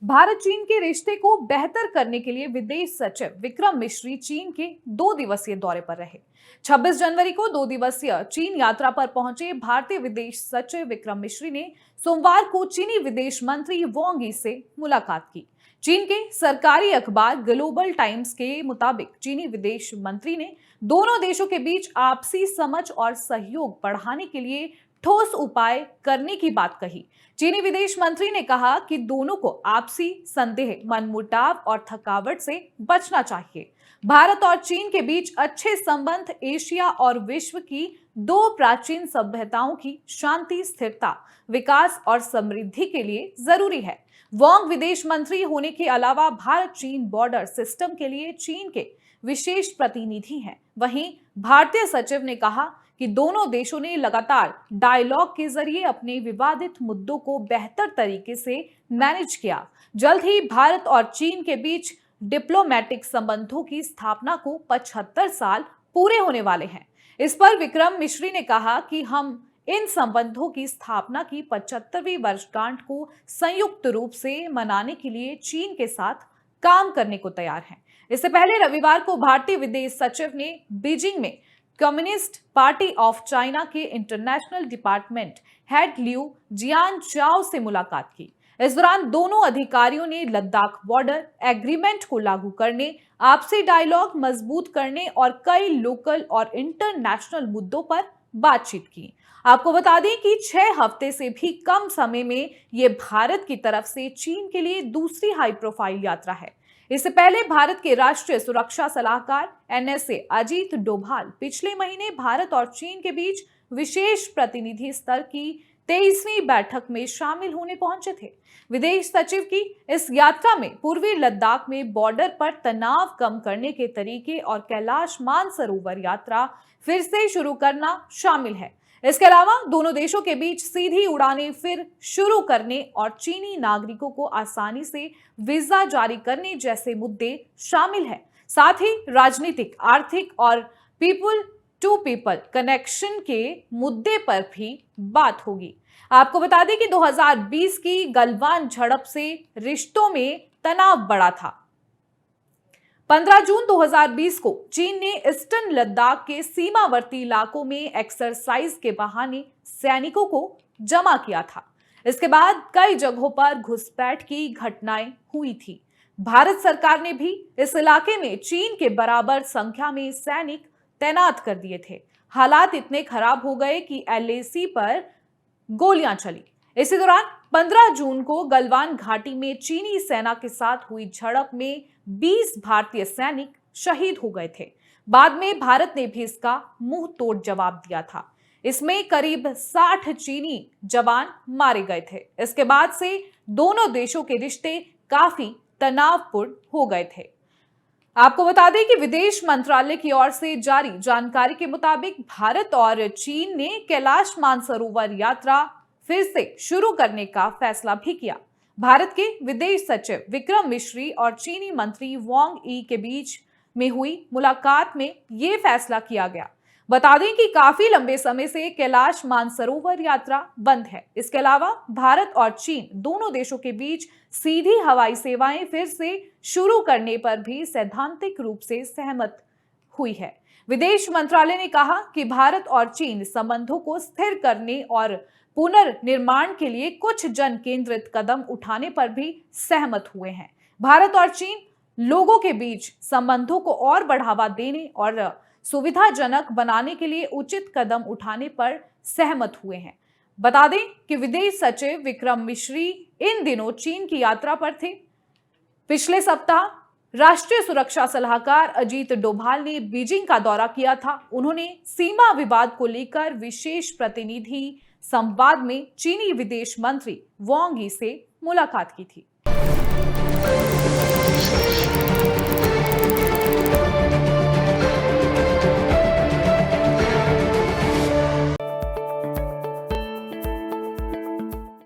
भारत चीन के रिश्ते को बेहतर करने के लिए विदेश सचिव विक्रम मिश्री चीन के 2 दिवसीय दौरे पर रहे। 26 जनवरी को 2 दिवसीय चीन यात्रा पर पहुंचे भारतीय विदेश सचिव विक्रम मिश्री ने सोमवार को चीनी विदेश मंत्री वांग यी से मुलाकात की। चीन के सरकारी अखबार ग्लोबल टाइम्स के मुताबिक चीनी विदेश मंत्री ने दोनों देशों के बीच आपसी समझ और सहयोग बढ़ाने के लिए ठोस उपाय करने की बात कही। चीनी विदेश मंत्री ने कहा कि दोनों को आपसी संदेह, मनमुटाव और थकावट से बचना चाहिए। भारत और चीन के बीच अच्छे संबंध एशिया और विश्व की दो प्राचीन सभ्यताओं की शांति, स्थिरता, विकास और समृद्धि के लिए जरूरी है। वांग विदेश मंत्री होने के अलावा भारत चीन बॉर्डर सिस्टम के लिए चीन के विशेष प्रतिनिधि हैं। वहीं भारतीय सचिव ने कहा कि दोनों देशों ने लगातार डायलॉग के जरिए अपने विवादित मुद्दों को बेहतर तरीके से मैनेज किया। जल्द ही भारत और चीन के बीच डिप्लोमेटिक संबंधों की स्थापना को 75 साल पूरे होने वाले हैं। इस पर विक्रम मिश्री ने कहा कि हम इन संबंधों की स्थापना की 75वीं वर्षगांठ को संयुक्त रूप से मनाने के लिए चीन के साथ काम करने को तैयार हैं। इससे पहले रविवार को भारतीय विदेश सचिव ने बीजिंग में कम्युनिस्ट पार्टी ऑफ चाइना के international department head Liu Jianchao से मुलाकात की। इस दौरान दोनों अधिकारियों ने लद्दाख बॉर्डर एग्रीमेंट को लागू करने, आपसी डायलॉग मजबूत करने और कई लोकल और इंटरनेशनल मुद्दों पर बातचीत की। आपको बता दें कि 6 हफ्ते से भी कम समय में ये भारत की तरफ से चीन के लिए दूसरी हाई प्रोफाइल यात्रा है। इससे पहले भारत के राष्ट्रीय सुरक्षा सलाहकार NSA अजीत डोभाल पिछले महीने भारत और चीन के बीच विशेष प्रतिनिधि स्तर की 23वीं बैठक में शामिल होने पहुंचे थे। विदेश सचिव की इस यात्रा में पूर्वी लद्दाख में बॉर्डर पर तनाव कम करने के तरीके और कैलाश मानसरोवर यात्रा फिर से शुरू करना शामिल है। इसके अलावा दोनों देशों के बीच सीधी उड़ानें फिर शुरू करने और चीनी नागरिकों को आसानी से वीजा जारी करने जैसे मुद्दे शामिल हैं। साथ ही राजनीतिक, आर्थिक और पीपल टू पीपल कनेक्शन के मुद्दे पर भी बात होगी। आपको बता दें कि 2020 की गलवान झड़प से रिश्तों में तनाव बढ़ा था। 15 जून 2020 को चीन ने ईस्टर्न लद्दाख के सीमावर्ती इलाकों में एक्सरसाइज के बहाने सैनिकों को जमा किया था। इसके बाद कई जगहों पर घुसपैठ की घटनाएं हुई थी। भारत सरकार ने भी इस इलाके में चीन के बराबर संख्या में सैनिक तैनात कर दिए थे। हालात इतने खराब हो गए कि LAC पर गोलियां चली। इसी दौरान 15 जून को गलवान घाटी में चीनी सेना के साथ हुई झड़प में 20 भारतीय सैनिक शहीद हो गए थे। बाद में भारत ने भी इसका मुंह तोड़ जवाब दिया था। इसमें करीब 60 चीनी जवान मारे गए थे। इसके बाद से दोनों देशों के रिश्ते काफी तनावपूर्ण हो गए थे। आपको बता दें कि विदेश मंत्रालय की ओर से जारी जानकारी के मुताबिक भारत और चीन ने कैलाश मानसरोवर यात्रा फिर से शुरू करने का फैसला भी किया। भारत के विदेश सचिव विक्रम मिश्री और चीनी मंत्री वांग यी के बीच में हुई मुलाकात में यह फैसला किया गया। बता दें कि काफी लंबे समय से कैलाश मानसरोवर यात्रा बंद है। इसके अलावा भारत और चीन दोनों देशों के बीच सीधी हवाई सेवाएं फिर से शुरू करने पर भी सैद्धांतिक रूप से सहमत हुई है। विदेश मंत्रालय ने कहा कि भारत और चीन संबंधों को स्थिर करने और पुनर्निर्माण के लिए कुछ जन केंद्रित कदम उठाने पर भी सहमत हुए हैं। भारत और चीन लोगों के बीच संबंधों को और बढ़ावा देने और सुविधाजनक बनाने के लिए उचित कदम उठाने पर सहमत हुए हैं। बता दें कि विदेश सचिव विक्रम मिश्री इन दिनों चीन की यात्रा पर थे। पिछले सप्ताह राष्ट्रीय सुरक्षा सलाहकार अजीत डोभाल ने बीजिंग का दौरा किया था। उन्होंने सीमा विवाद को लेकर विशेष प्रतिनिधि संवाद में चीनी विदेश मंत्री वांग यी से मुलाकात की थी।